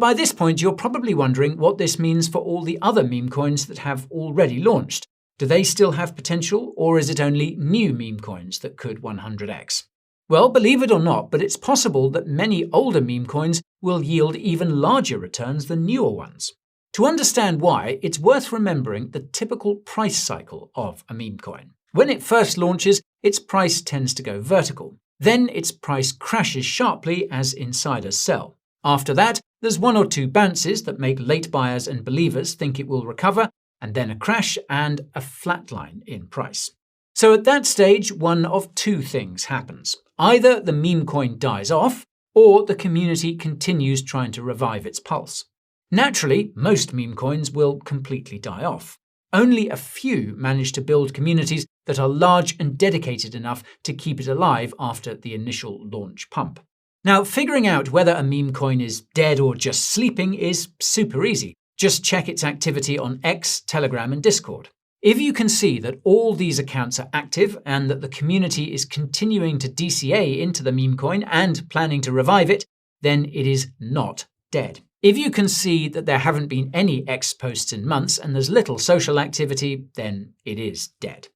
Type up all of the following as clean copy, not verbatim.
by this point, you're probably wondering what this means for all the other meme coins that have already launched. Do they still have potential, or is it only new meme coins that could 100x? Well, believe it or not, but it's possible that many older meme coins will yield even larger returns than newer ones. To understand why, it's worth remembering the typical price cycle of a meme coin. When it first launches, its price tends to go vertical. Then its price crashes sharply as insiders sell. After that, there's one or two bounces that make late buyers and believers think it will recover, and then a crash and a flatline in price. So at that stage, one of two things happens. Either the meme coin dies off, or the community continues trying to revive its pulse. Naturally, most meme coins will completely die off. Only a few manage to build communities that are large and dedicated enough to keep it alive after the initial launch pump. Now, figuring out whether a meme coin is dead or just sleeping is super easy. Just check its activity on X, Telegram, and Discord. If you can see that all these accounts are active and that the community is continuing to DCA into the meme coin and planning to revive it, then it is not dead. If you can see that there haven't been any X posts in months and there's little social activity, then it is dead.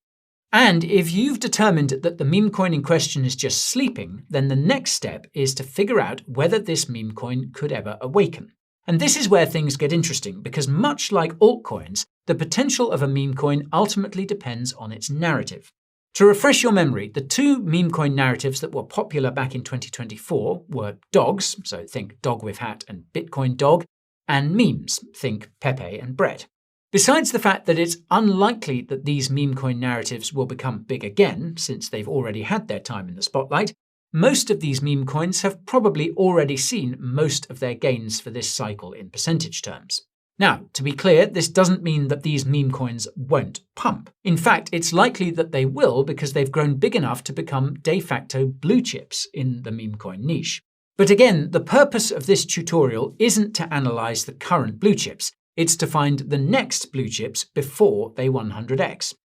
And if you've determined that the meme coin in question is just sleeping, then the next step is to figure out whether this meme coin could ever awaken. And this is where things get interesting, because much like altcoins, the potential of a meme coin ultimately depends on its narrative. To refresh your memory, the two meme coin narratives that were popular back in 2024 were dogs, so think dog with hat and Bitcoin dog, and memes, think Pepe and Brett. Besides the fact that it's unlikely that these meme coin narratives will become big again, since they've already had their time in the spotlight, most of these meme coins have probably already seen most of their gains for this cycle in percentage terms. Now, to be clear, this doesn't mean that these meme coins won't pump. In fact, it's likely that they will because they've grown big enough to become de facto blue chips in the meme coin niche. But again, the purpose of this tutorial isn't to analyze the current blue chips. It's to find the next blue chips before they 100x.